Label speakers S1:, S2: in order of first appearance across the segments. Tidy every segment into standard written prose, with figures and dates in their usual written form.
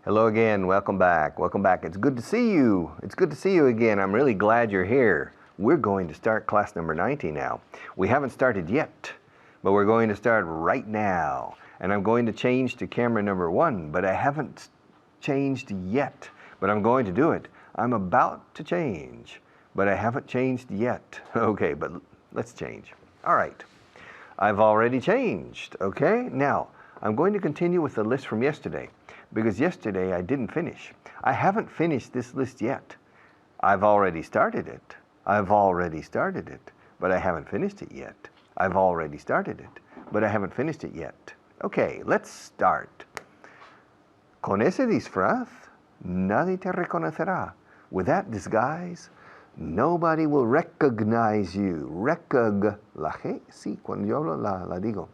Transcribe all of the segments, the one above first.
S1: Hello again, welcome back. It's good to see you. It's good to see you again. I'm really glad you're here. We're going to start class number 90 now. We haven't started yet, but we're going to start right now. And I'm going to change to camera number 1, but I haven't changed yet, but I'm going to do it. I'm about to change, but I haven't changed yet. Okay, but let's change. All right, I've already changed, okay? Now, I'm going to continue with the list from yesterday, because yesterday I didn't finish. I haven't finished this list yet. I've already started it. But I haven't finished it yet. I've already started it, but I haven't finished it yet. Okay, let's start. Con ese disfraz, nadie te reconocerá. With that disguise, nobody will recognize you. La G, sí, cuando yo hablo la digo.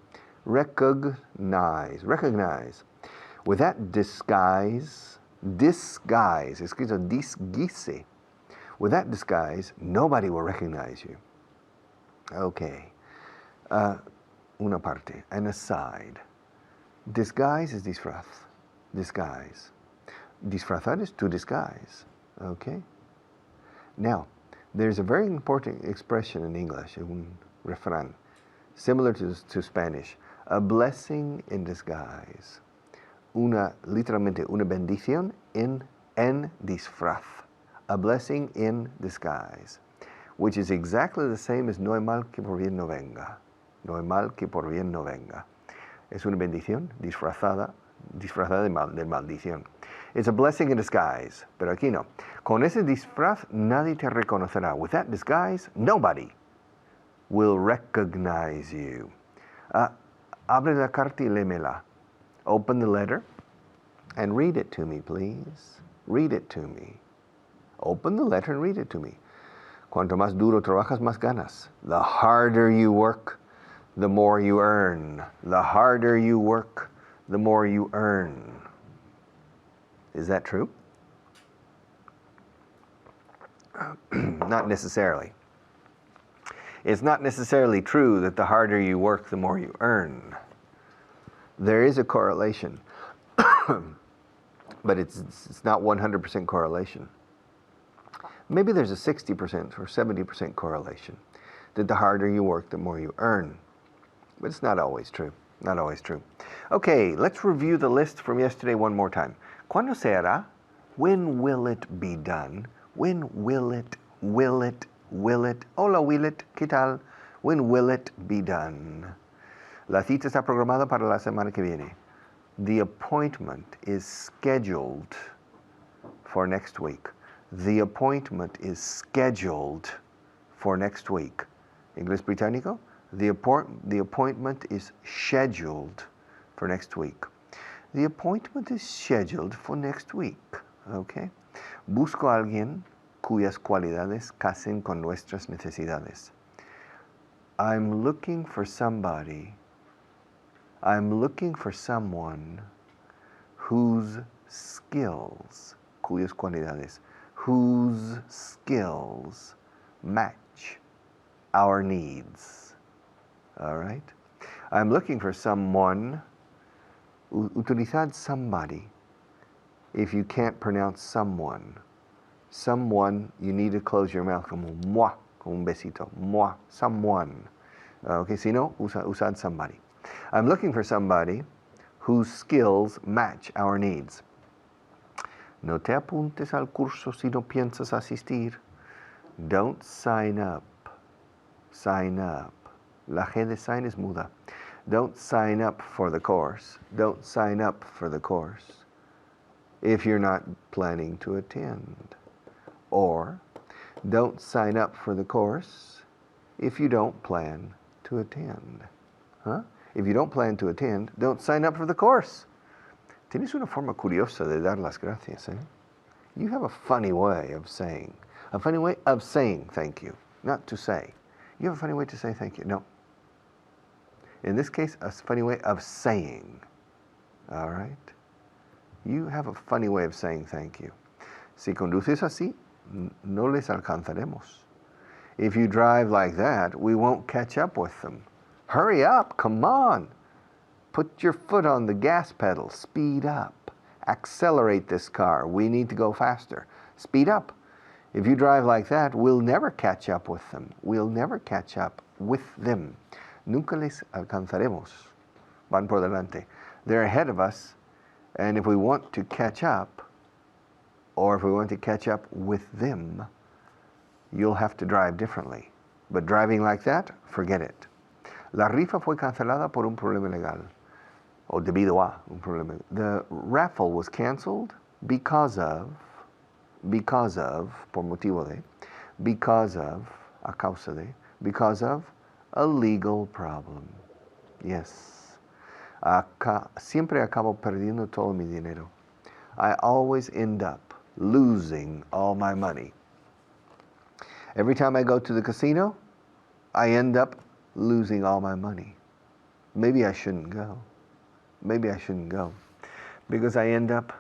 S1: Recognize. With that disguise, escrito disguise. With that disguise, nobody will recognize you. Okay. Una parte, an aside. Disguise is disfraz. Disguise. Disfrazar is to disguise. Okay? Now, there's a very important expression in English, un refrán, similar to Spanish. A blessing in disguise. Literalmente, una bendición en disfraz. A blessing in disguise. Which is exactly the same as no hay mal que por bien no venga. No hay mal que por bien no venga. Es una bendición disfrazada de maldición. It's a blessing in disguise, pero aquí no. Con ese disfraz nadie te reconocerá. With that disguise, nobody will recognize you. Abre la carta y lémela. Open the letter and read it to me, please. Read it to me. Open the letter and read it to me. Cuanto más duro trabajas, más ganas. The harder you work, the more you earn. The harder you work, the more you earn. Is that true? Not necessarily. It's not necessarily true that the harder you work, the more you earn. There is a correlation, but it's not 100% correlation. Maybe there's a 60% or 70% correlation, that the harder you work, the more you earn. But it's not always true. Not always true. Okay, let's review the list from yesterday one more time. ¿Cuándo se hará? When will it be done? When will it? Hola, will it? ¿Qué tal? When will it be done? La cita está programada para la semana que viene. The appointment is scheduled for next week. The appointment is scheduled for next week. Inglés británico? The appointment is scheduled for next week. The appointment is scheduled for next week. Okay? Busco a alguien cuyas cualidades casen con nuestras necesidades. I'm looking for somebody. I'm looking for someone whose skills, cuyas cualidades, whose skills match our needs. All right? I'm looking for someone. Utilizad somebody if you can't pronounce someone. Someone, you need to close your mouth como moi, con un besito. Moi, someone. Okay, si no, usad somebody. I'm looking for somebody whose skills match our needs. No te apuntes al curso si no piensas asistir. Don't sign up. Sign up. La G de sign is muda. Don't sign up for the course. Don't sign up for the course if you're not planning to attend. Or, don't sign up for the course if you don't plan to attend. Huh? If you don't plan to attend, don't sign up for the course. Tienes una forma curiosa de dar las gracias, eh? You have a funny way of saying thank you, not to say. You have a funny way to say thank you. No. In this case, a funny way of saying. All right? You have a funny way of saying thank you. Si conduces así, no les alcanzaremos. If you drive like that, we won't catch up with them. Hurry up, come on. Put your foot on the gas pedal, speed up. accelerate this car. We need to go faster. Speed up. If you drive like that, we'll never catch up with them. We'll never catch up with them. Nunca les alcanzaremos. Van por delante. They're ahead of us, and if we want to catch up, or if we want to catch up with them, you'll have to drive differently. But driving like that, forget it. La rifa fue cancelada por un problema legal. O debido a un problema. The raffle was canceled because of, por motivo de, because of, a causa de, because of a legal problem. Yes. Siempre acabo perdiendo todo mi dinero. I always end up losing all my money. Every time I go to the casino, I end up losing all my money. Maybe I shouldn't go. Maybe I shouldn't go. Because I end up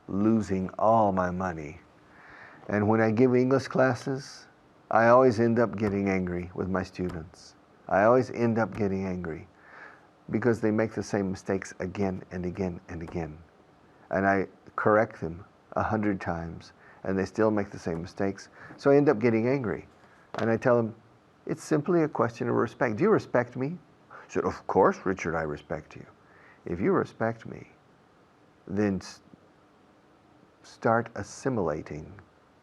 S1: losing all my money. And when I give English classes, I always end up getting angry with my students. I always end up getting angry because they make the same mistakes again and again and again. And I correct them 100 times and they still make the same mistakes. So I end up getting angry. And I tell them, it's simply a question of respect. Do you respect me? I said, of course, Richard, I respect you. If you respect me, then start assimilating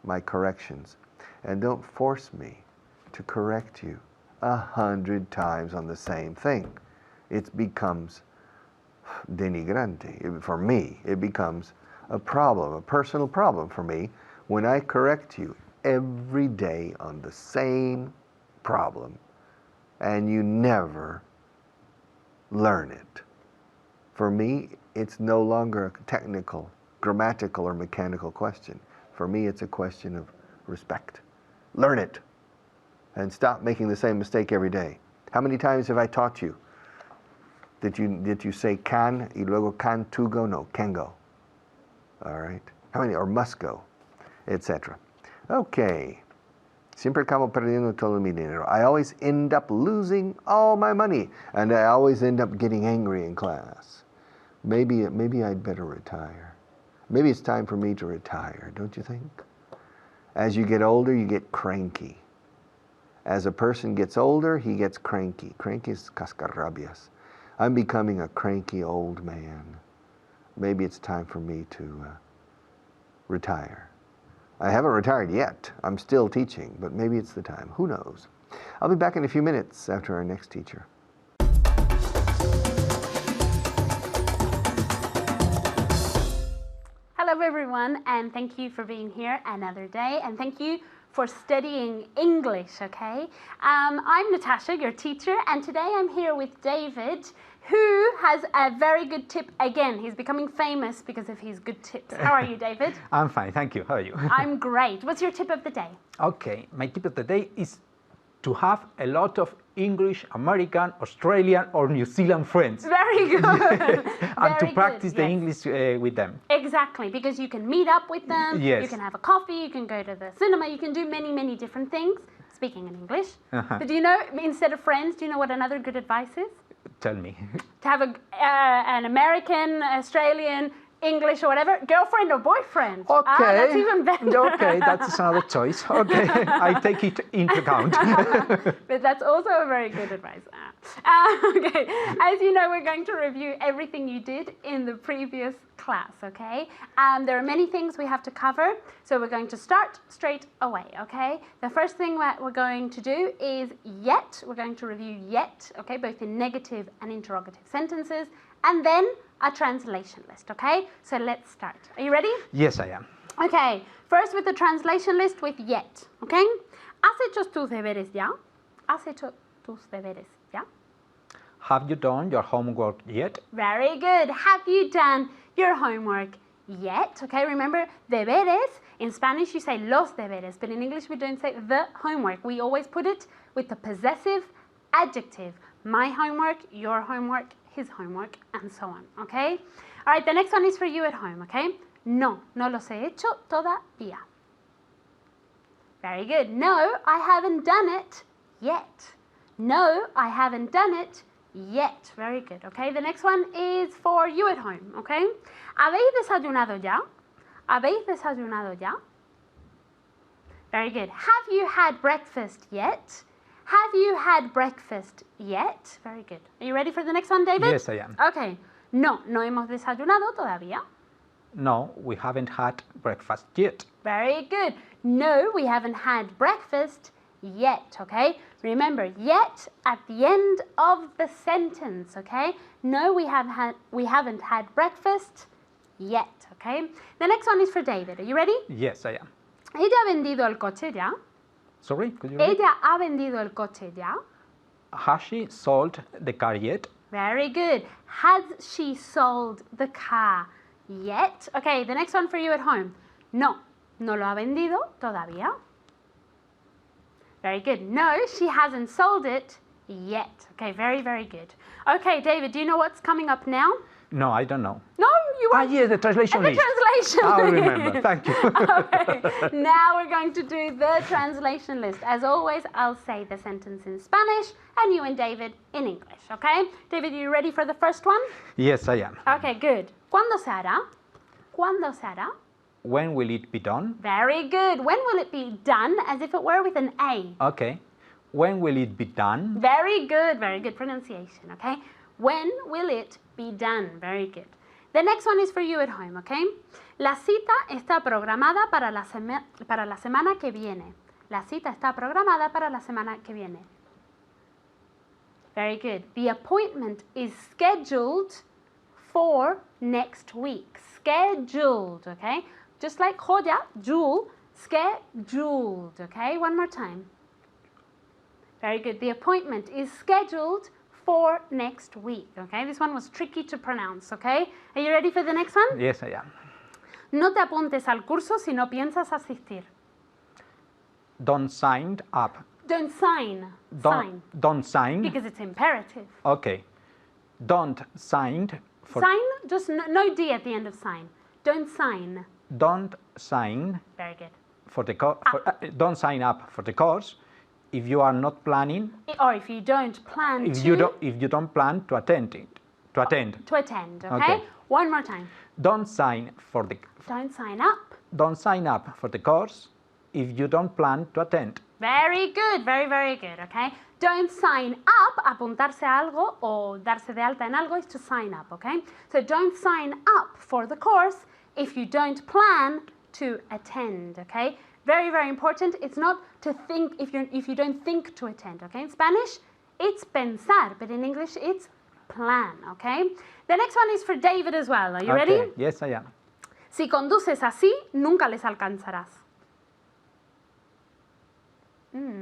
S1: my corrections. And don't force me to correct you 100 times on the same thing. It becomes denigrante. For me, it becomes a problem, a personal problem for me when I correct you every day on the same problem and you never learn it. For me, it's no longer a technical, grammatical, or mechanical question. For me, it's a question of respect. Learn it and stop making the same mistake every day. How many times have I taught you? Did you say can y luego can to go? No, can go. All right. How many, or must go, etc. Okay. Siempre acabo perdiendo todo mi dinero. I always end up losing all my money, and I always end up getting angry in class. Maybe I'd better retire. Maybe it's time for me to retire, don't you think? As you get older, you get cranky. As a person gets older, he gets cranky. Cranky is cascarrabias. I'm becoming a cranky old man. Maybe it's time for me to retire. I haven't retired yet. I'm still teaching, but maybe it's the time. Who knows? I'll be back in a few minutes after our next teacher.
S2: Hello everyone, and thank you for being here another day, and thank you for studying English, okay? I'm Natasha, your teacher, and today I'm here with David, who has a very good tip. Again, he's becoming famous because of his good tips. How are you, David?
S3: I'm fine, thank you. How are you?
S2: I'm great. What's your tip of the day?
S3: Okay, my tip of the day is to have a lot of English, American, Australian, or New Zealand friends.
S2: Very good.
S3: And to practice the English with them.
S2: Exactly, because you can meet up with them,
S3: Yes.
S2: You can have a coffee, you can go to the cinema, you can do many, many different things, speaking in English. But do you know, instead of friends, do you know what another good advice is?
S3: Tell me.
S2: To have an American, Australian, English or whatever, girlfriend or boyfriend.
S3: Okay.
S2: That's even better.
S3: Okay, that's another choice. Okay, I take it into account.
S2: But that's also a very good advice. Okay, as you know, we're going to review everything you did in the previous class, okay? There are many things we have to cover, so we're going to start straight away, okay? The first thing that we're going to do is yet. We're going to review yet, okay, both in negative and interrogative sentences, and then a translation list, okay? So let's start. Are you ready?
S3: Yes, I am.
S2: Okay, first with the translation list with yet, okay? ¿Has hecho tus deberes ya? ¿Has hecho tus deberes ya?
S3: Have you done your homework yet?
S2: Very good. Have you done your homework yet? Okay, remember, deberes, in Spanish you say los deberes, but in English we don't say the homework. We always put it with the possessive adjective. My homework, your homework, his homework, and so on, okay? All right, the next one is for you at home, okay? No los he hecho todavía. Very good. No, I haven't done it yet. No, I haven't done it Yet. Very good. Okay, the next one is for you at home. Okay, ¿habéis desayunado ya? ¿Habéis desayunado ya? Very good. Have you had breakfast yet? Have you had breakfast yet? Very good. Are you ready for the next one, David?
S3: Yes, I am.
S2: Okay. No, no hemos desayunado todavía.
S3: No, we haven't had breakfast yet.
S2: Very good. No, we haven't had breakfast yet, okay? Remember, yet at the end of the sentence, okay? No, we haven't had breakfast yet, okay? The next one is for David. Are you ready?
S3: Yes, I am.
S2: ¿Ella ha vendido el coche ya?
S3: Sorry, could you repeat?
S2: ¿Ella ha vendido el coche ya?
S3: Has she sold the car yet?
S2: Very good. Has she sold the car yet? Okay, the next one for you at home. No, no lo ha vendido todavía. Very good. No, she hasn't sold it yet. Okay, very, very good. Okay, David, do you know what's coming up now?
S3: No, I don't know.
S2: No, you won't.
S3: Yes, the translation
S2: The
S3: list.
S2: translation
S3: I'll
S2: list.
S3: remember. Thank you.
S2: Okay, now we're going to do the translation list. As always, I'll say the sentence in Spanish and you and David in English, okay? David, are you ready for the first one?
S3: Yes, I am.
S2: Okay, good. ¿Cuándo se hará? ¿Cuándo se hará?
S3: When will it be done?
S2: Very good. When will it be done? As if it were with an A.
S3: Okay. When will it be done?
S2: Very good pronunciation, okay? When will it be done? Very good. The next one is for you at home, okay? La cita está programada para la semana que viene. La cita está programada para la semana que viene. Very good. The appointment is scheduled for next week. Scheduled, okay? Just like joya, jewel, scheduled, okay? One more time. Very good. The appointment is scheduled for next week, okay? This one was tricky to pronounce, okay? Are you ready for the next one?
S3: Yes, I am.
S2: No te apuntes al curso si no piensas asistir.
S3: Don't sign up.
S2: Don't sign. Sign.
S3: Don't sign.
S2: Because it's imperative.
S3: Okay. Don't sign for.
S2: Sign, just no D at the end of sign. Don't sign.
S3: Don't sign
S2: Very good.
S3: for the don't sign up for the course if you are not planning.
S2: Or if you don't plan
S3: If
S2: to.
S3: you don't plan to attend it. To attend.
S2: To attend, okay?
S3: Okay.
S2: One more time.
S3: Don't sign for the.
S2: Don't sign up.
S3: Don't sign up for the course if you don't plan to attend.
S2: Very good, very good, okay? Don't sign up, apuntarse a algo o darse de alta en algo is to sign up, okay? So don't sign up for the course if you don't plan to attend, okay? Very important. It's not to think if you don't think to attend, okay? In Spanish, it's pensar, but in English, it's plan, okay? The next one is for David as well. Are you ready?
S3: Yes, I am.
S2: Si conduces así, nunca les alcanzarás.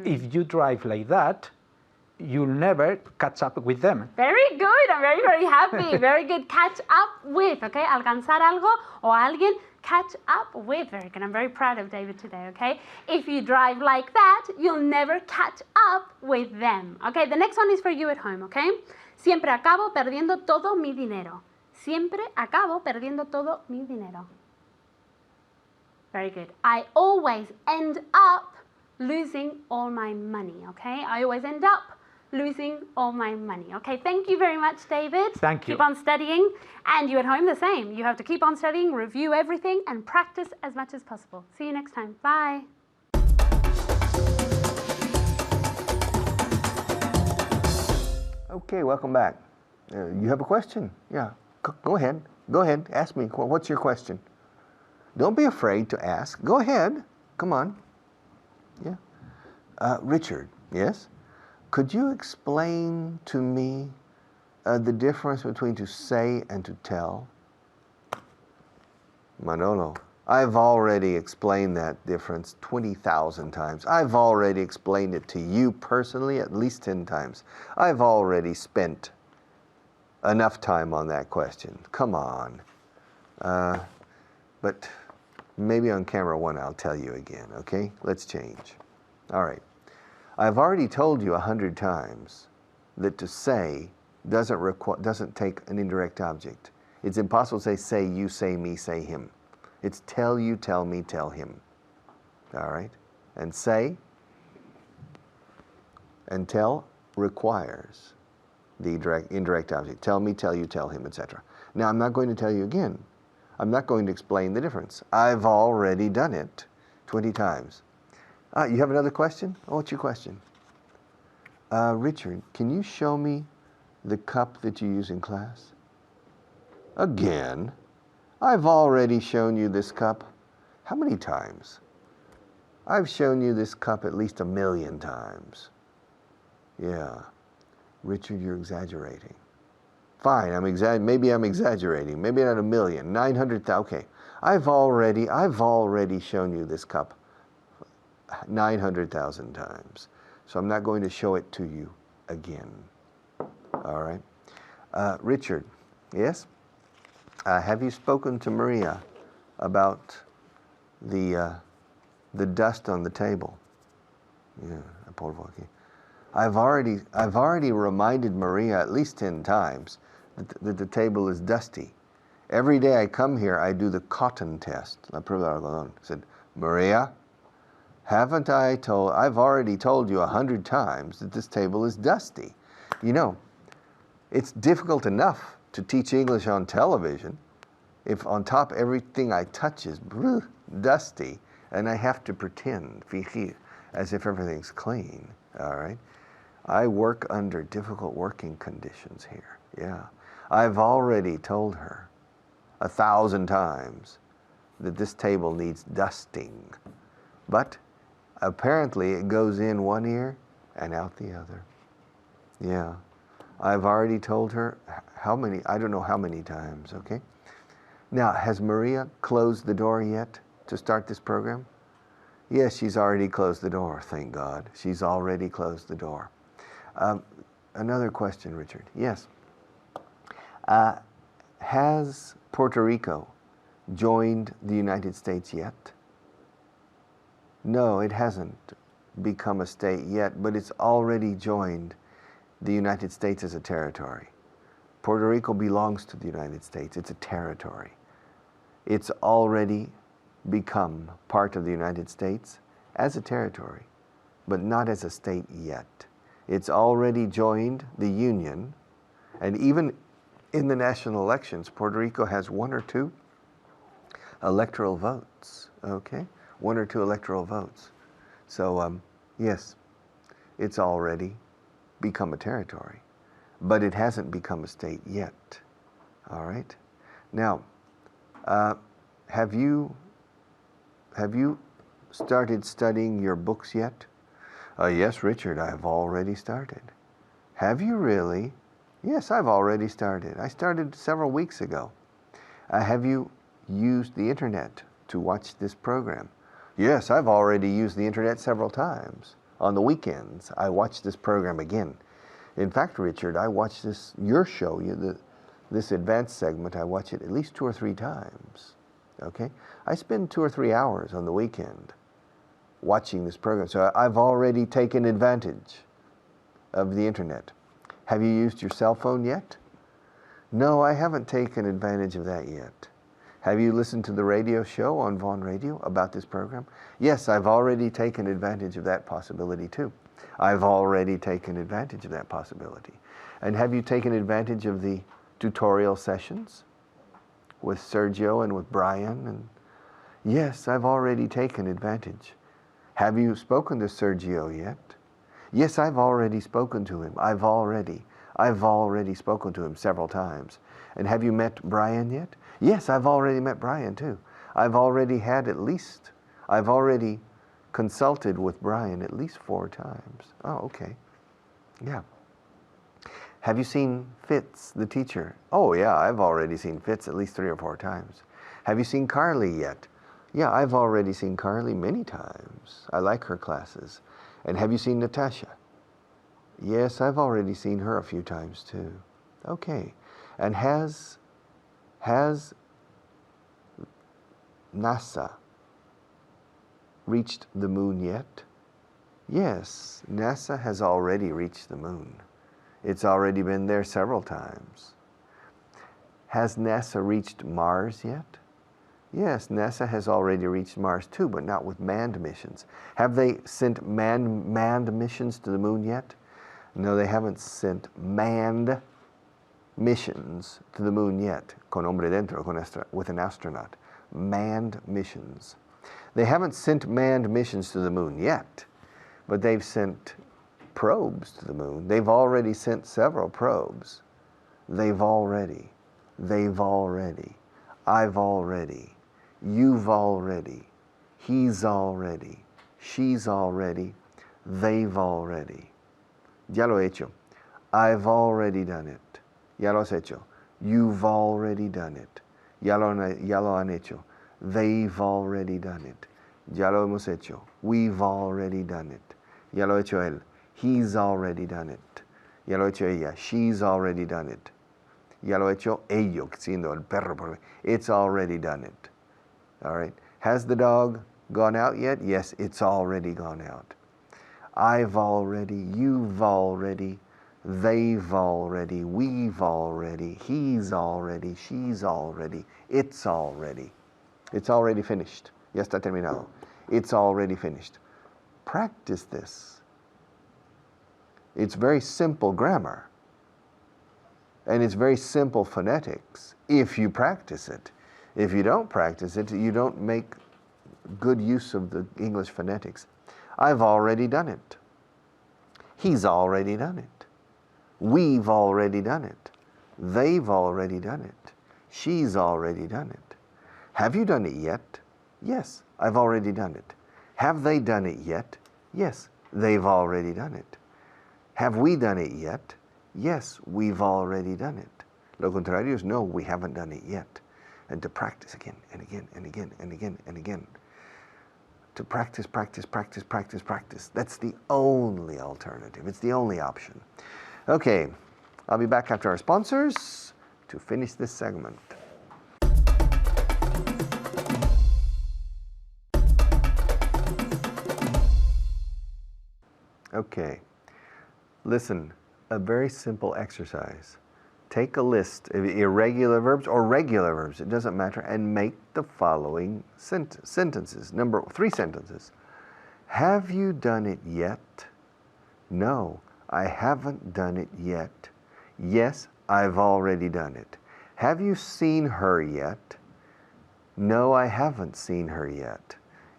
S3: If you drive like that, you'll never catch up with them.
S2: Very good. I'm very happy. Very good. Catch up with, okay? Alcanzar algo o alguien, catch up with. Very good. I'm very proud of David today, okay? If you drive like that, you'll never catch up with them. Okay, the next one is for you at home, okay? Siempre acabo perdiendo todo mi dinero. Siempre acabo perdiendo todo mi dinero. Very good. I always end up losing all my money, okay? I always end up losing all my money. Okay, thank you very much, David.
S3: Thank you.
S2: Keep on studying. And you at home, the same. You have to keep on studying, review everything, and practice as much as possible. See you next time. Bye.
S1: Okay, welcome back. You have a question? Yeah, go ahead. Go ahead, ask me. What's your question? Don't be afraid to ask. Go ahead. Come on. Yeah. Richard, yes? Could you explain to me the difference between to say and to tell? Manolo, I've already explained that difference 20,000 times. I've already explained it to you personally at least 10 times. I've already spent enough time on that question. Come on. But maybe on camera one I'll tell you again, okay? Let's change. All right. I've already told you 100 times that to say doesn't take an indirect object. It's impossible to say you, say me, say him. It's tell you, tell me, tell him. All right? And say and tell requires the indirect object. Tell me, tell you, tell him, etc. Now, I'm not going to tell you again. I'm not going to explain the difference. I've already done it 20 times. You have another question? Oh, what's your question? Richard, can you show me the cup that you use in class? Again? I've already shown you this cup. How many times? I've shown you this cup at least 1,000,000 times. Yeah. Richard, you're exaggerating. Fine, maybe I'm exaggerating. Maybe not 1,000,000, 900,000. Okay. I've already shown you this cup 900,000 times. So I'm not going to show it to you again. All right. Richard, yes? Have you spoken to Maria about the dust on the table? Yeah, polvo aquí. I've already reminded Maria at least 10 times that the table is dusty. Every day I come here, I do the cotton test. La prueba de algodón. I said, Maria, I've already told you 100 times that this table is dusty. You know, it's difficult enough to teach English on television if on top everything I touch is dusty and I have to pretend, fingir, as if everything's clean, all right? I work under difficult working conditions here, yeah. I've already told her 1,000 times that this table needs dusting, but apparently it goes in one ear and out the other. Yeah, I've already told her I don't know how many times, okay? Now, has Maria closed the door yet to start this program? Yes, she's already closed the door, thank God. She's already closed the door. Another question, Richard. Yes. Has Puerto Rico joined the United States yet? No, it hasn't become a state yet, but it's already joined the United States as a territory. Puerto Rico belongs to the United States. It's a territory. It's already become part of the United States as a territory, but not as a state yet. It's already joined the Union, and even in the national elections, Puerto Rico has 1 or 2 electoral votes, okay? 1 or 2 electoral votes. So, yes, it's already become a territory, but it hasn't become a state yet, all right? Now, have you started studying your books yet? Yes, Richard, I've already started. Have you really? Yes, I've already started. I started several weeks ago. Have you used the internet to watch this program? Yes, I've already used the internet several times. On the weekends, I watch this program again. In fact, Richard, I watch your show, this advanced segment, I watch it at least 2 or 3 times. Okay? I spend 2 or 3 hours on the weekend watching this program. So I've already taken advantage of the internet. Have you used your cell phone yet? No, I haven't taken advantage of that yet. Have you listened to the radio show on Vaughan Radio about this program? Yes, I've already taken advantage of that possibility too. I've already taken advantage of that possibility. And have you taken advantage of the tutorial sessions with Sergio and with Brian? And yes, I've already taken advantage. Have you spoken to Sergio yet? Yes, I've already spoken to him. I've already spoken to him several times. And have you met Brian yet? Yes, I've already met Brian too. I've already consulted with Brian at least 4 times. Oh, okay. Yeah. Have you seen Fitz, the teacher? Oh, yeah, I've already seen Fitz at least 3 or 4 times. Have you seen Carly yet? Yeah, I've already seen Carly many times. I like her classes. And have you seen Natasha? Yes, I've already seen her a few times too. Okay. And has NASA reached the moon yet? Yes, NASA has already reached the moon. It's already been there several times. Has NASA reached Mars yet? Yes, NASA has already reached Mars too, but not with manned missions. Have they sent manned missions to the moon yet? No, they haven't sent manned missions to the moon yet, con hombre dentro, with an astronaut. Manned missions. They haven't sent manned missions to the moon yet, but they've sent probes to the moon. They've already sent several probes. They've already. I've already. You've already. He's already. She's already. They've already. Ya lo he hecho. I've already done it. Ya lo has hecho. You've already done it. Ya lo han hecho. They've already done it. Ya lo hemos hecho. We've already done it. Ya lo ha hecho él. He's already done it. Ya lo ha hecho ella. She's already done it. Ya lo ha hecho ello, siendo el perro. It's already done it. All right. Has the dog gone out yet? Yes, it's already gone out. I've already, you've already, they've already, we've already, he's already, she's already, it's already. It's already finished. Ya está terminado. It's already finished. Practice this. It's very simple grammar. And it's very simple phonetics if you practice it. If you don't practice it, you don't make good use of the English phonetics. I've already done it. He's already done it. We've already done it. They've already done it. She's already done it. Have you done it yet? Yes, I've already done it. Have they done it yet? Yes, they've already done it. Have we done it yet? Yes, we've already done it. Lo contrario is no, we haven't done it yet. And to practice again and again and again and again and again. To practice. That's the only alternative. It's the only option. Okay, I'll be back after our sponsors to finish this segment. Okay, listen, a very simple exercise. Take a list of irregular verbs or regular verbs, it doesn't matter, and make the following sentences. 3 sentences. Have you done it yet? No, I haven't done it yet. Yes, I've already done it. Have you seen her yet? No, I haven't seen her yet.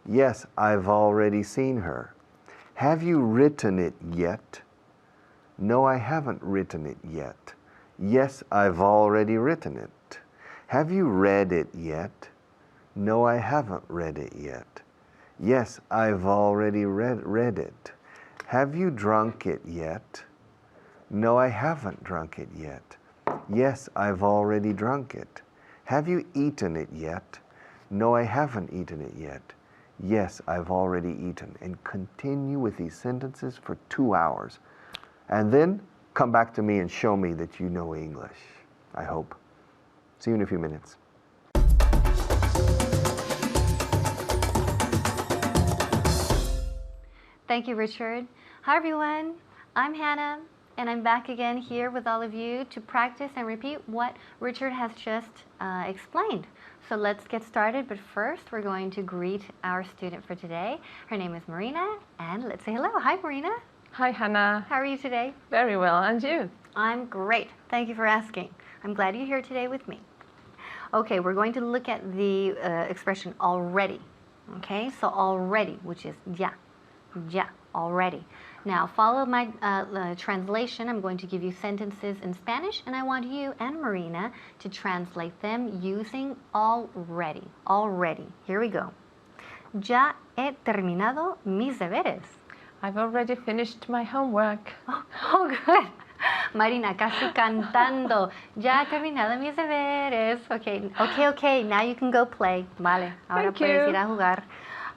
S1: Yes, I've already seen her. Have you written it yet? No, I haven't written it yet. Yes, I've already written it. Have you read it yet? No, I haven't read it yet. Yes, I've already read it. Have you drunk it yet? No, I haven't drunk it yet. Yes, I've already drunk it. Have you eaten it yet? No, I haven't eaten it yet. Yes, I've already eaten. And continue with these sentences for 2 hours. And then come back to me and show me that you know English, I hope. See you in a few minutes.
S4: Thank you, Richard. Hi, everyone. I'm Hannah, and I'm back again here with all of you to practice and repeat what Richard has just explained. So let's get started, but first we're going to greet our student for today. Her name is Marina, and let's say hello. Hi, Marina.
S5: Hi, Hannah.
S4: How are you today?
S5: Very well, and you?
S4: I'm great. Thank you for asking. I'm glad you're here today with me. Okay, we're going to look at the expression already. Okay, so already, which is ya, already. Now, follow my translation. I'm going to give you sentences in Spanish, and I want you and Marina to translate them using already. Already. Here we go. Ya he terminado mis deberes.
S5: I've already finished my homework.
S4: Oh, good. Marina, casi cantando. Ya he terminado mis deberes. Okay. Now you can go play. Vale. Ahora puedes ir a jugar.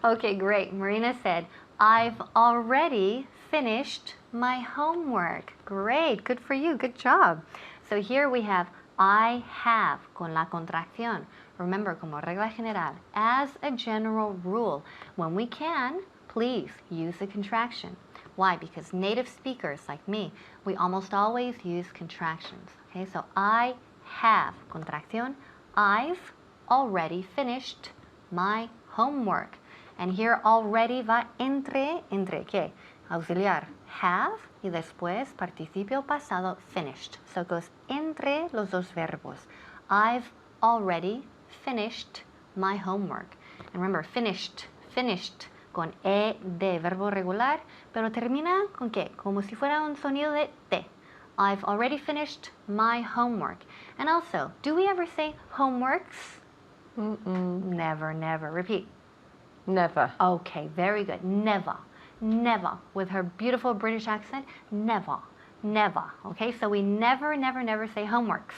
S4: Okay, great. Marina said, I've already finished my homework. Great. Good for you. Good job. So here we have I have con la contracción. Remember, como regla general, as a general rule, when we can, please use the contraction. Why? Because native speakers like me, we almost always use contractions. Okay, so I have, contracción, I've already finished my homework. And here already va entre ¿qué? auxiliar, have, y después participio pasado, finished. So it goes entre los dos verbos. I've already finished my homework. And remember, finished, con E de verbo regular, pero termina con qué? Como si fuera un sonido de T. I've already finished my homework. And also, do we ever say homeworks? Never, never. Repeat.
S5: Never.
S4: Okay, very good. Never. Never. With her beautiful British accent, never. Never. Okay, so we never, never, never say homeworks.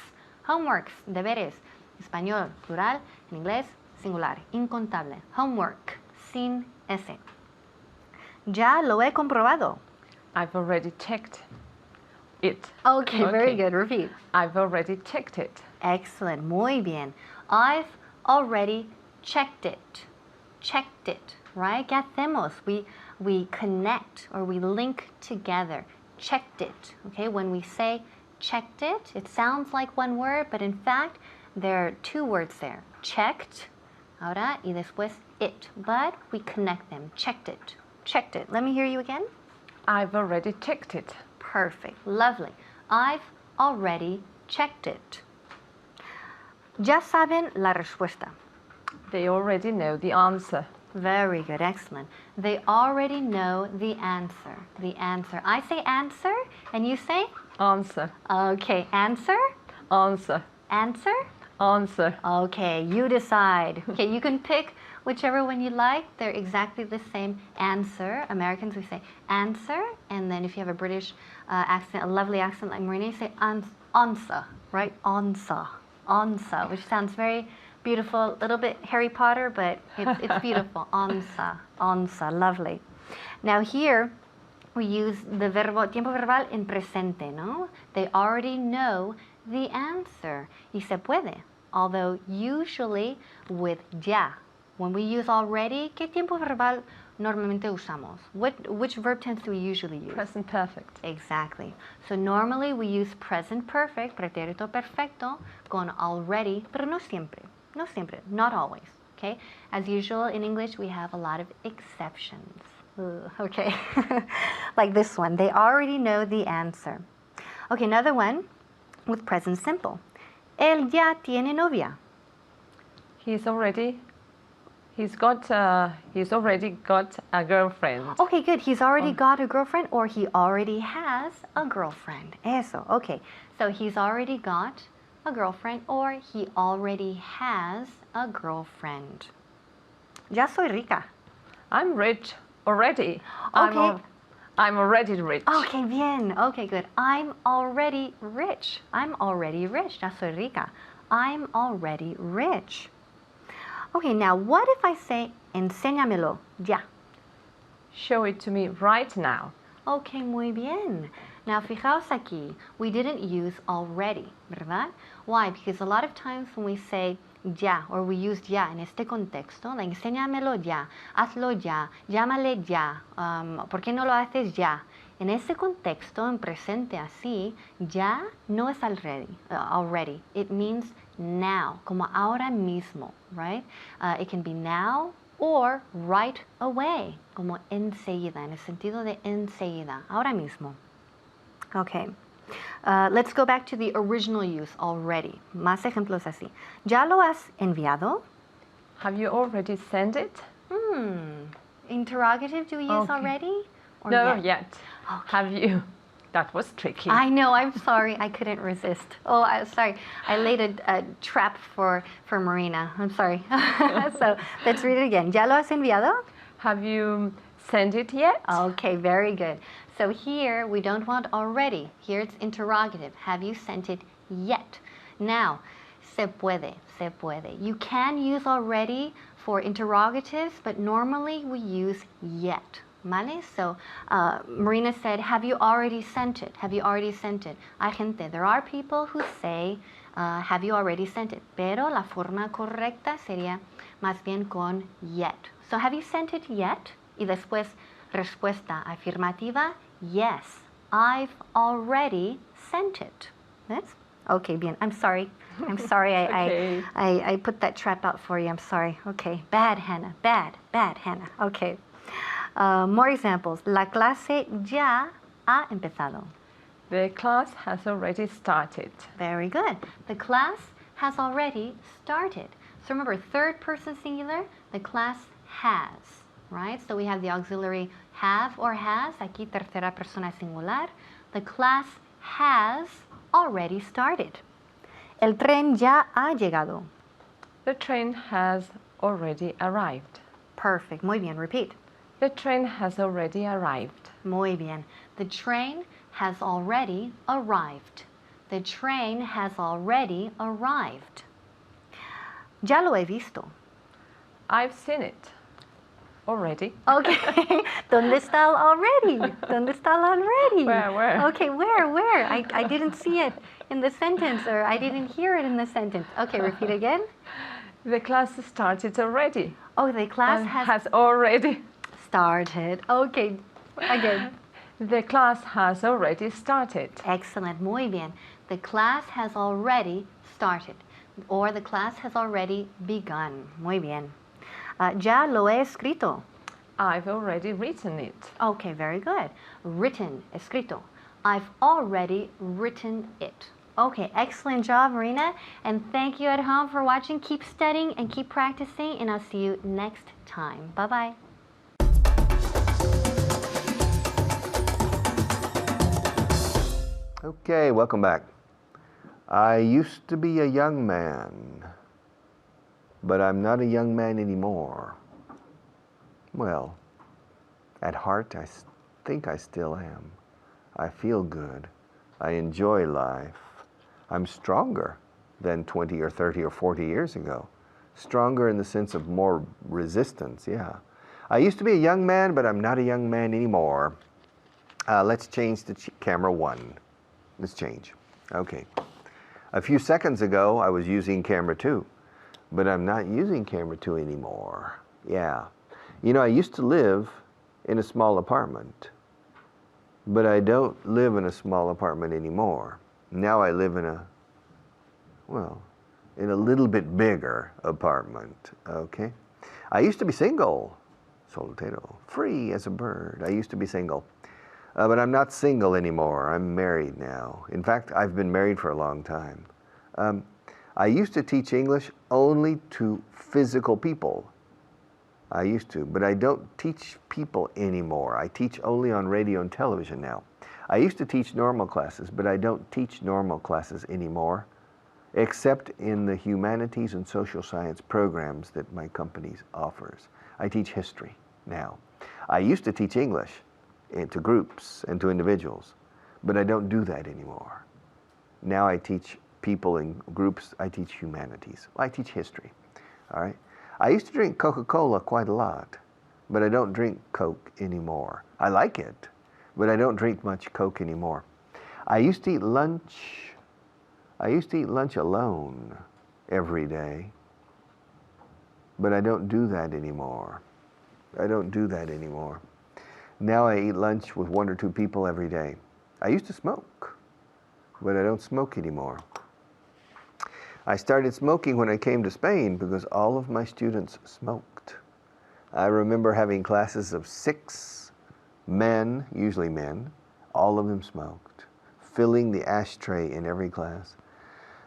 S4: Homeworks, deberes. Español, plural. En inglés, singular. Incontable. Homework, sin S. Ya lo he comprobado.
S5: I've already checked it.
S4: Okay, very good. Repeat.
S5: I've already checked it.
S4: Excellent. Muy bien. I've already checked it. Checked it, right? ¿Qué hacemos? We connect or we link together. Checked it. Okay, when we say checked it, it sounds like one word, but in fact, there are two words there. Checked, ahora, y después it. But we connect them. Checked it. Checked it. Let me hear you again.
S5: I've already checked it.
S4: Perfect. Lovely. I've already checked it. Ya saben la respuesta.
S5: They already know the answer.
S4: Very good. Excellent. They already know the answer. The answer. I say answer and you say?
S5: Answer.
S4: Okay. Answer?
S5: Answer.
S4: Answer?
S5: Answer.
S4: Okay. You decide. Okay. You can pick whichever one you like. They're exactly the same. Answer. Americans, we say answer. And then if you have a British accent, a lovely accent like Marina, you say answer. Right? Answer. Answer. Which sounds very beautiful, a little bit Harry Potter, but it's beautiful. Answer, answer, lovely. Now here we use the verbo, tiempo verbal en presente, no? They already know the answer. Y se puede, although usually with ya. When we use already, ¿qué tiempo verbal normalmente usamos? Which verb tense do we usually use?
S5: Present perfect.
S4: Exactly. So normally we use present perfect, pretérito perfecto, con already, pero no siempre. No siempre, not always, okay? As usual, in English, we have a lot of exceptions. Okay, like this one. They already know the answer. Okay, another one with present simple. Él ya tiene novia.
S5: He's already got a girlfriend.
S4: Okay, good. He's already got a girlfriend or he already has a girlfriend. Eso, okay. So he's already got a girlfriend or he already has a girlfriend. Ya soy rica.
S5: I'm rich already.
S4: Okay.
S5: I'm already rich.
S4: Okay, bien. Okay, good. I'm already rich. I'm already rich. Ya soy rica. I'm already rich. Okay, now what if I say, enséñamelo, ya?
S5: Show it to me right now.
S4: Okay, muy bien. Now, fijaos aquí, we didn't use already, ¿verdad? Why? Because a lot of times when we say ya, or we use ya en este contexto, like, enséñamelo ya, hazlo ya, llámale ya, ¿por qué no lo haces ya? En ese contexto, en presente así, ya no es already. It means now, como ahora mismo, right? It can be now or right away, como enseguida, en el sentido de enseguida, ahora mismo. Okay, let's go back to the original use already. Más ejemplos así. ¿Ya lo has enviado?
S5: Have you already sent it?
S4: Interrogative, do we use
S5: Okay.
S4: already? Or
S5: No,
S4: yet?
S5: yet. Have you? That was tricky.
S4: I know, I'm sorry, I couldn't resist. Oh, I'm sorry, I laid a trap for Marina. I'm sorry. So let's read it again. ¿Ya lo has enviado?
S5: Have you sent it yet?
S4: Okay, very good. So here we don't want already. Here it's interrogative. Have you sent it yet? Now, se puede, se puede. You can use already for interrogatives, but normally we use yet. ¿Vale? So Marina said, have you already sent it? Have you already sent it? Hay gente, there are people who say, have you already sent it? Pero la forma correcta sería más bien con yet. So have you sent it yet? Y después respuesta afirmativa, yes, I've already sent it. Yes? Okay, bien. I'm sorry. I'm sorry
S5: Okay.
S4: I put that trap out for you. I'm sorry. Okay. Bad, Hannah. Bad, Hannah. Okay. More examples. La clase ya ha empezado.
S5: The class has already started.
S4: Very good. The class has already started. So remember, third person singular, the class has, right? So we have the auxiliary have or has. Aquí tercera persona singular. The class has already started. El tren ya ha llegado.
S5: The train has already arrived.
S4: Perfect. Muy bien. Repeat.
S5: The train has already arrived.
S4: Muy bien. The train has already arrived. The train has already arrived. Ya lo he visto.
S5: I've seen it already.
S4: Okay. ¿Dónde está el already? ¿Dónde está el already?
S5: Where?
S4: Okay, where? I didn't see it in the sentence, or I didn't hear it in the sentence. Okay, repeat again.
S5: The class started already.
S4: Oh, the class
S5: has already.
S4: started. Okay, again.
S5: The class has already started.
S4: Excellent, muy bien. The class has already started, or the class has already begun. Muy bien. Ya lo he escrito.
S5: I've already written it.
S4: Okay, very good. Written, escrito. I've already written it. Okay, excellent job, Marina. And thank you at home for watching. Keep studying and keep practicing, and I'll see you next time. Bye-bye.
S1: Okay, welcome back. I used to be a young man, but I'm not a young man anymore. Well, at heart, I think I still am. I feel good. I enjoy life. I'm stronger than 20 or 30 or 40 years ago. Stronger in the sense of more resistance, yeah. I used to be a young man, but I'm not a young man anymore. Let's change to camera 1. Let's change. Okay. A few seconds ago, I was using camera 2, but I'm not using camera 2 anymore. Yeah. You know, I used to live in a small apartment, but I don't live in a small apartment anymore. Now I live in a little bit bigger apartment, okay? I used to be single, soltero, free as a bird. I used to be single. But I'm not single anymore. I'm married now. In fact, I've been married for a long time. I used to teach English only to physical people. I used to, but I don't teach people anymore. I teach only on radio and television now. I used to teach normal classes, but I don't teach normal classes anymore, except in the humanities and social science programs that my company offers. I teach history now. I used to teach English to groups and to individuals, but I don't do that anymore. Now I teach people in groups. I teach humanities. I teach history, all right? I used to drink Coca-Cola quite a lot, but I don't drink Coke anymore. I like it, but I don't drink much Coke anymore. I used to eat lunch alone every day, but I don't do that anymore. I don't do that anymore. Now I eat lunch with 1 or 2 people every day. I used to smoke, but I don't smoke anymore. I started smoking when I came to Spain because all of my students smoked. I remember having classes of 6 men, usually men, all of them smoked, filling the ashtray in every class.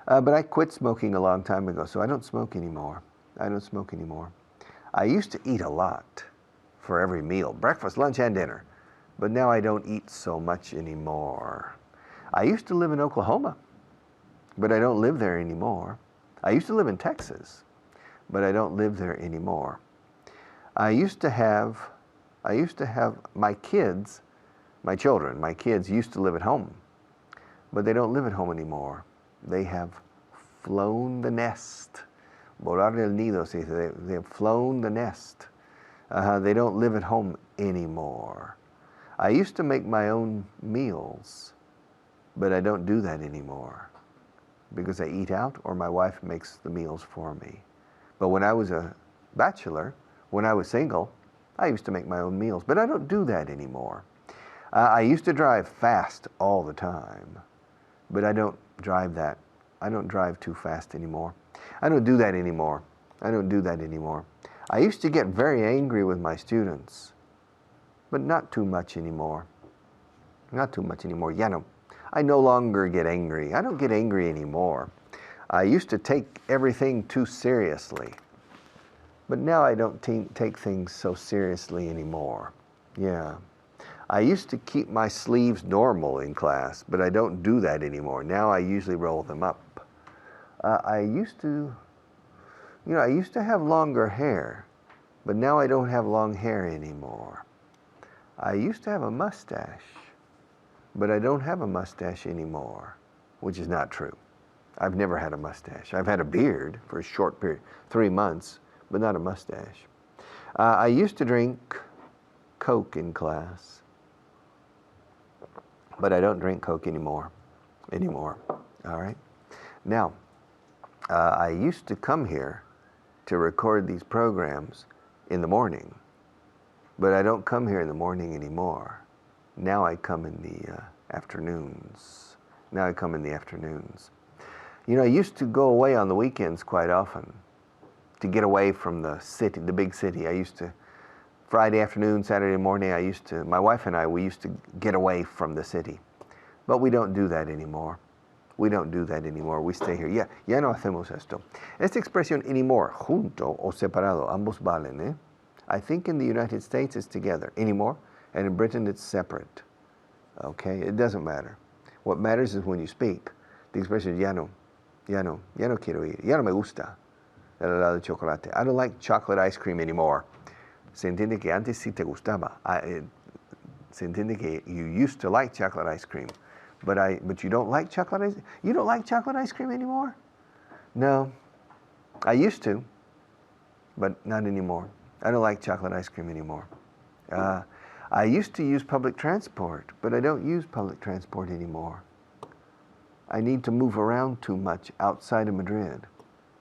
S1: But I quit smoking a long time ago, so I don't smoke anymore. I don't smoke anymore. I used to eat a lot for every meal, breakfast, lunch, and dinner. But now I don't eat so much anymore. I used to live in Oklahoma, but I don't live there anymore. I used to live in Texas, but I don't live there anymore. I used to have my kids used to live at home, but they don't live at home anymore. They have flown the nest. Volar el nido, they have flown the nest. They don't live at home anymore. I used to make my own meals, but I don't do that anymore because I eat out or my wife makes the meals for me. But when I was a bachelor, when I was single, I used to make my own meals, but I don't do that anymore. I used to drive fast all the time, but I don't drive too fast anymore. I don't do that anymore. I don't do that anymore. I used to get very angry with my students, but not too much anymore. Not too much anymore. Ya no. I no longer get angry. I don't get angry anymore. I used to take everything too seriously, but now I don't take things so seriously anymore. Yeah. I used to keep my sleeves normal in class, but I don't do that anymore. Now I usually roll them up. I used to have longer hair, but now I don't have long hair anymore. I used to have a mustache, but I don't have a mustache anymore, which is not true. I've never had a mustache. I've had a beard for a short period, 3 months, but not a mustache. I used to drink Coke in class, but I don't drink Coke anymore. All right? Now, I used to come here to record these programs in the morning, but I don't come here in the morning anymore. Now I come in the afternoons. You know, I used to go away on the weekends quite often to get away from the city, the big city. I used to, Friday afternoon, Saturday morning, my wife and I, we used to get away from the city. But we don't do that anymore. We stay here. Ya no hacemos esto. Esta expresión anymore, junto o separado, ambos valen, ¿eh? I think in the United States it's together, anymore, and in Britain it's separate. Okay? It doesn't matter. What matters is when you speak. The expression ya no quiero ir, ya no me gusta el helado de chocolate. I don't like chocolate ice cream anymore. Se entiende que antes sí te gustaba. Se entiende que you used to like chocolate ice cream, but you don't like chocolate ice. You don't like chocolate ice cream anymore? No, I used to, but not anymore. I don't like chocolate ice cream anymore. I used to use public transport, but I don't use public transport anymore. I need to move around too much outside of Madrid.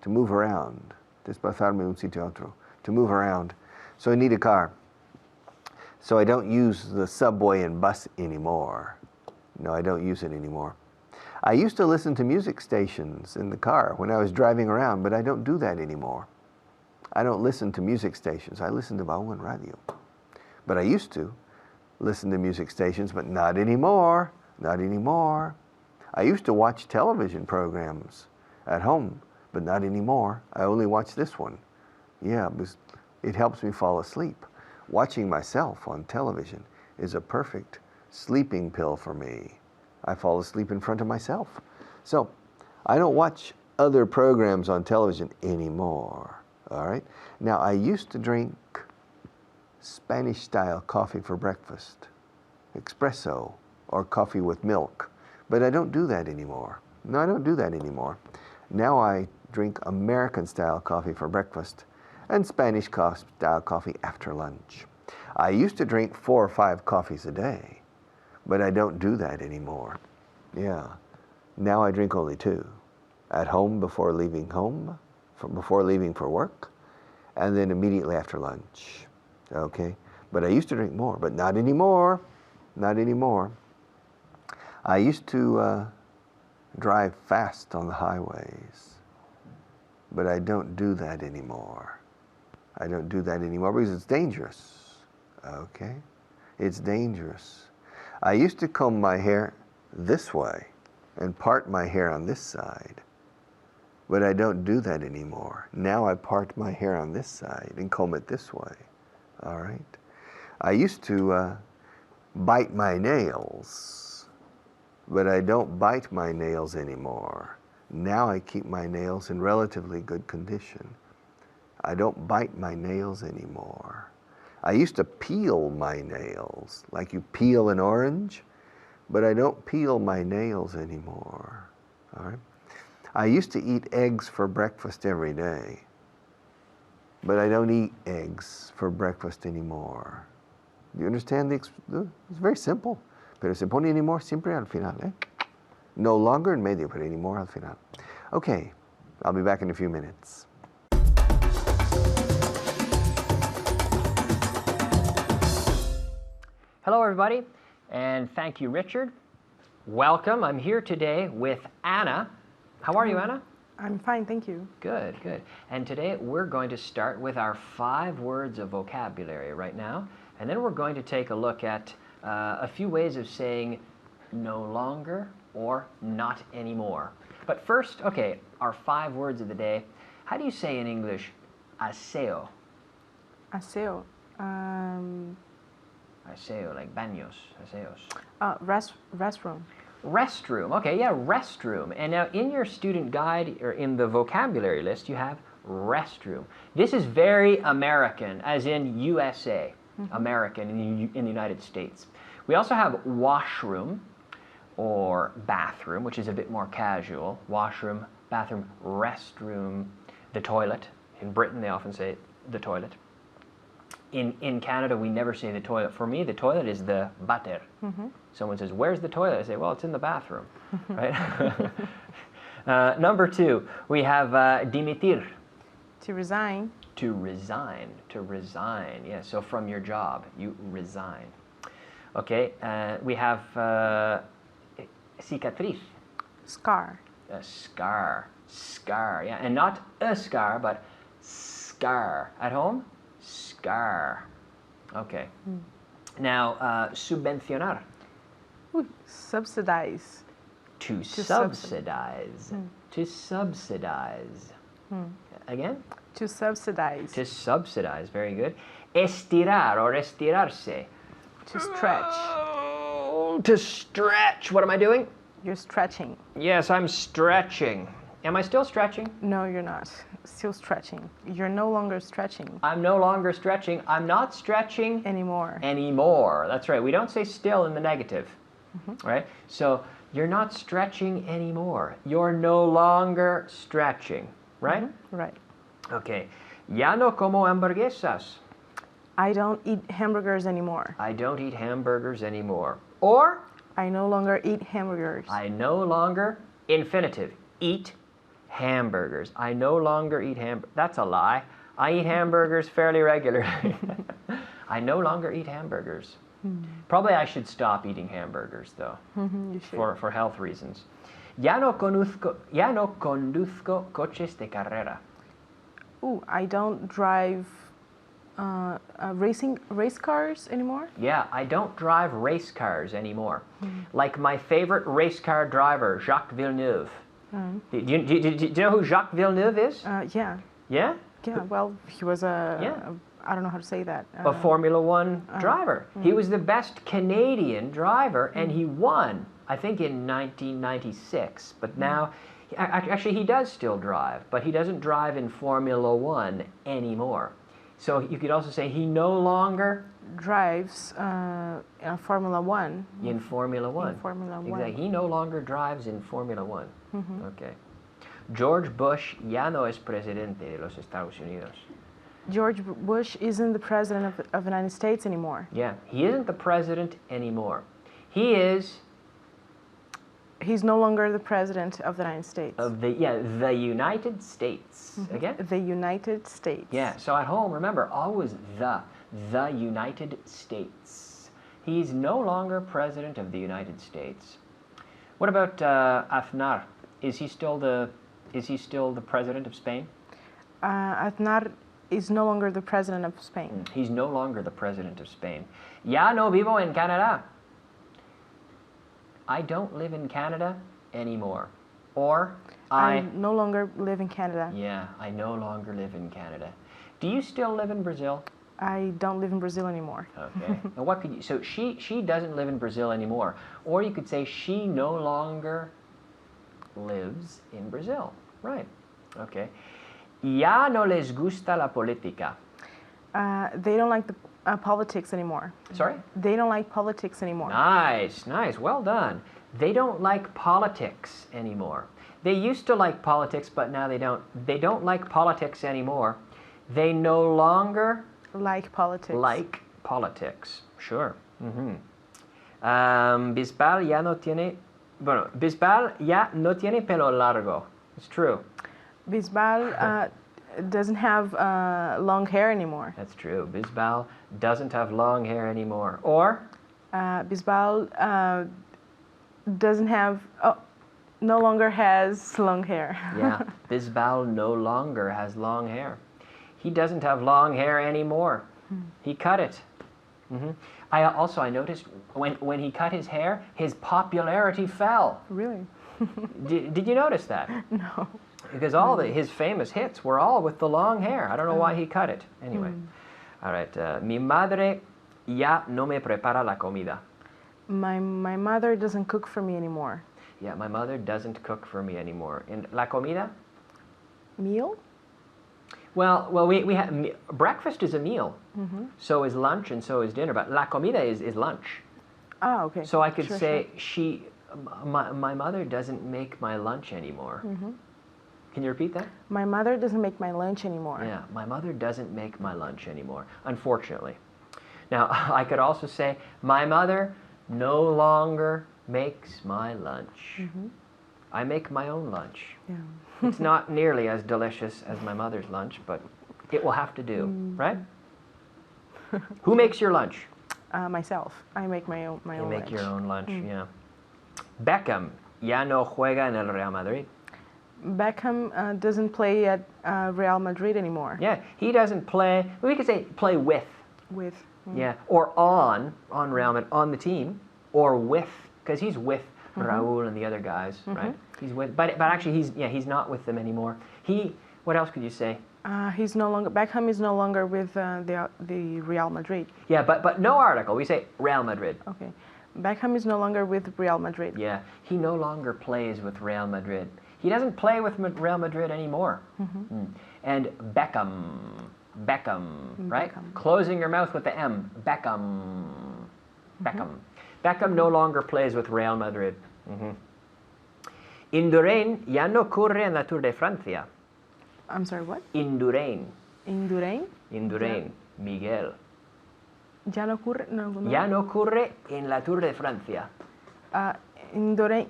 S1: To move around. Desplazarme de un sitio a otro. To move around. So I need a car. So I don't use the subway and bus anymore. No, I don't use it anymore. I used to listen to music stations in the car when I was driving around, but I don't do that anymore. I don't listen to music stations. I listen to Vaughan radio. But I used to listen to music stations, but not anymore. I used to watch television programs at home, but not anymore. I only watch this one. Yeah, because it helps me fall asleep. Watching myself on television is a perfect sleeping pill for me. I fall asleep in front of myself. So I don't watch other programs on television anymore. All right? Now, I used to drink Spanish-style coffee for breakfast, espresso, or coffee with milk. But I don't do that anymore. No, I don't do that anymore. Now I drink American-style coffee for breakfast and Spanish-style coffee after lunch. I used to drink 4 or 5 coffees a day, but I don't do that anymore. Yeah. Now I drink only 2. At home before leaving for work, and then immediately after lunch. Okay? But I used to drink more, but not anymore. I used to drive fast on the highways, but I don't do that anymore. Because it's dangerous. Okay? It's dangerous. I used to comb my hair this way and part my hair on this side, but I don't do that anymore. Now I part my hair on this side and comb it this way. All right? I used to bite my nails, but I don't bite my nails anymore. Now I keep my nails in relatively good condition. I don't bite my nails anymore. I used to peel my nails, like you peel an orange, but I don't peel my nails anymore. All right? I used to eat eggs for breakfast every day, but I don't eat eggs for breakfast anymore. Do you understand? It's very simple. Pero se pone anymore siempre al final, eh? No longer en medio, pero anymore al final. Okay, I'll be back in a few minutes.
S6: Hello everybody, and thank you, Richard. Welcome. I'm here today with Anna. How are you, Anna?
S7: I'm fine, thank you.
S6: Good, good. And today we're going to start with our 5 words of vocabulary right now. And then we're going to take a look at a few ways of saying no longer or not anymore. But first, okay, our 5 words of the day. How do you say in English aseo?
S7: Aseo.
S6: Aseo, like baños, aseos.
S7: Restroom.
S6: Restroom. Okay, yeah, restroom. And now in your student guide or in the vocabulary list, you have restroom. This is very American, as in USA, American in the United States. We also have washroom or bathroom, which is a bit more casual. Washroom, bathroom, restroom, the toilet. In Britain, they often say the toilet. In Canada, we never say the toilet. For me, the toilet is the váter. Someone says, where's the toilet? I say, well, it's in the bathroom, right? Number 2, we have dimitir.
S7: To resign.
S6: To resign, yeah, so from your job, you resign. Okay, we have cicatriz.
S7: Scar.
S6: A scar, yeah, and not a scar, but scar. At home, scar. Okay. Now, subvencionar.
S7: Ooh, subsidize.
S6: To subsidize. To subsidize. Again?
S7: To subsidize.
S6: To subsidize, very good. Estirar or estirarse.
S7: To stretch.
S6: Oh, to stretch. What am I doing?
S7: You're stretching.
S6: Yes, I'm stretching. Am I still stretching?
S7: No, you're not. Still stretching. You're no longer stretching.
S6: I'm no longer stretching. I'm not stretching
S7: Anymore.
S6: That's right. We don't say still in the negative, right? So you're not stretching anymore. You're no longer stretching, right?
S7: Right.
S6: Okay. Ya no como hamburguesas.
S7: I don't eat hamburgers anymore.
S6: I don't eat hamburgers anymore. Or
S7: I no longer eat hamburgers.
S6: I no longer, infinitive, eat hamburgers. I no longer eat hamburgers. That's a lie. I eat hamburgers fairly regularly. I no longer eat hamburgers. Probably I should stop eating hamburgers though,
S7: You should.
S6: for health reasons. Ya no conduzco coches de carrera.
S7: Ooh, I don't drive race cars anymore.
S6: Yeah, I don't drive race cars anymore. Like my favorite race car driver, Jacques Villeneuve. Do you know who Jacques Villeneuve is?
S7: Yeah.
S6: Yeah?
S7: Yeah. Well, he was I don't know how to say that.
S6: A Formula One driver. He was the best Canadian driver, and he won, I think, in 1996. But now, actually, he does still drive, but he doesn't drive in Formula One anymore. So you could also say he no longer
S7: drives in Formula One.
S6: In Formula One.
S7: In Formula One.
S6: Exactly. He no longer drives in Formula One. Okay. George Bush ya no es presidente de los Estados Unidos.
S7: George Bush isn't the president of the United States anymore.
S6: Yeah, he isn't the president anymore. He's
S7: no longer the president of the United States.
S6: Of the United States. Again?
S7: The United States.
S6: Yeah, so at home, remember, always the United States. He's no longer president of the United States. What about Aznar? Is he still the president of Spain?
S7: Aznar is no longer the president of Spain.
S6: He's no longer the president of Spain. Ya no vivo en Canadá. I don't live in Canada anymore. Or
S7: I no longer live in Canada.
S6: Yeah, I no longer live in Canada. Do you still live in Brazil?
S7: I don't live in Brazil anymore.
S6: Okay. Now what could you, so she doesn't live in Brazil anymore. Or you could say she no longer lives in Brazil. Right. Okay. Ya no les gusta la política.
S7: They don't like the politics anymore.
S6: Sorry?
S7: They don't like politics anymore.
S6: Nice, nice. Well done. They don't like politics anymore. They used to like politics, but now they don't. They don't like politics anymore. They no longer
S7: like politics.
S6: Like politics. Sure. Bisbal ya no tiene. Bueno, Bisbal ya no tiene pelo largo. It's true.
S7: Bisbal doesn't have long hair anymore.
S6: That's true. Bisbal doesn't have long hair anymore. Or?
S7: Bisbal doesn't have... Oh, no longer has long hair.
S6: Yeah, Bisbal no longer has long hair. He doesn't have long hair anymore. He cut it. I noticed when he cut his hair, his popularity fell.
S7: Really?
S6: Did you notice that?
S7: No.
S6: Because his famous hits were all with the long hair. I don't know why he cut it. Anyway. All right. Mi madre ya no me prepara la comida.
S7: My mother doesn't cook for me anymore.
S6: Yeah, my mother doesn't cook for me anymore. And la comida?
S7: Meal?
S6: Well, we have breakfast is a meal. So is lunch and so is dinner. But la comida is lunch.
S7: Ah, okay.
S6: So I could
S7: Sure,
S6: say my mother doesn't make my lunch anymore. Can you repeat that?
S7: My mother doesn't make my lunch anymore.
S6: Yeah, my mother doesn't make my lunch anymore, unfortunately. Now, I could also say, my mother no longer makes my lunch. I make my own lunch.
S7: Yeah.
S6: It's not nearly as delicious as my mother's lunch, but it will have to do, right? Who makes your lunch?
S7: Myself. I make my own
S6: You make
S7: lunch.
S6: your own lunch, yeah. Beckham ya no juega en el Real Madrid.
S7: Beckham doesn't play at Real Madrid anymore.
S6: Yeah, he doesn't play, we could say play with.
S7: With.
S6: Yeah, or on Real Madrid, on the team, or with, because he's with Raúl and the other guys, right? He's with, but actually he's not with them anymore. What else could you say?
S7: Beckham is no longer with the Real Madrid.
S6: Yeah, but no article. We say Real Madrid.
S7: Okay. Beckham is no longer with Real Madrid.
S6: Yeah, he no longer plays with Real Madrid. He doesn't play with Real Madrid anymore. And Beckham, right?
S7: Beckham.
S6: Closing your mouth with the M. Beckham. Beckham no longer plays with Real Madrid. Indurain ya no corre en la Tour de Francia.
S7: I'm sorry, what?
S6: Indurain.
S7: Indurain?
S6: Miguel.
S7: Ya no ocurre. No.
S6: Ya no corre en la Tour de Francia.
S7: Indurain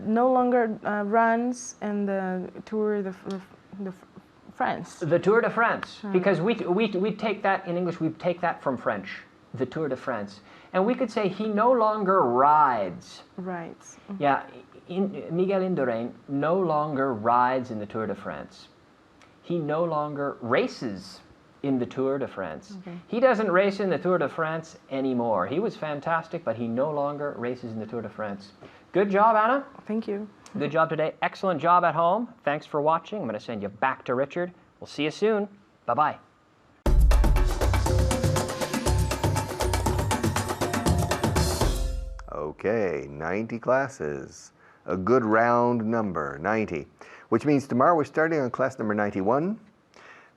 S7: no longer runs in the Tour de France.
S6: The Tour de France, because we take that in English. We take that from French. The Tour de France, and we could say he no longer rides.
S7: Right.
S6: Yeah, Miguel Indurain no longer rides in the Tour de France. He no longer races in the Tour de France.
S7: Okay.
S6: He doesn't race in the Tour de France anymore. He was fantastic, but he no longer races in the Tour de France. Good job, Anna.
S7: Thank you.
S6: Good job today. Excellent job at home. Thanks for watching. I'm going to send you back to Richard. We'll see you soon. Bye-bye.
S1: Okay, 90 classes. A good round number, 90. Which means tomorrow we're starting on class number 91,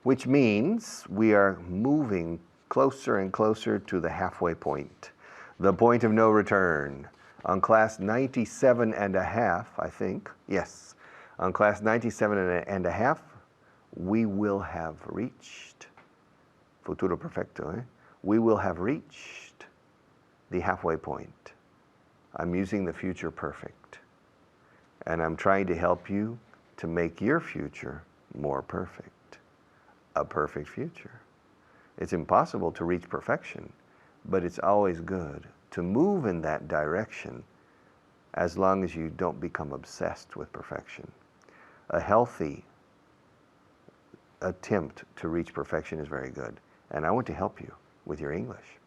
S1: which means we are moving closer and closer to the halfway point, the point of no return. On class 97 and a half, I think, yes, on class 97 and a half, we will have reached, futuro perfecto, we will have reached the halfway point. I'm using the future perfect, and I'm trying to help you to make your future more perfect, a perfect future. It's impossible to reach perfection, but it's always good to move in that direction as long as you don't become obsessed with perfection. A healthy attempt to reach perfection is very good, and I want to help you with your English.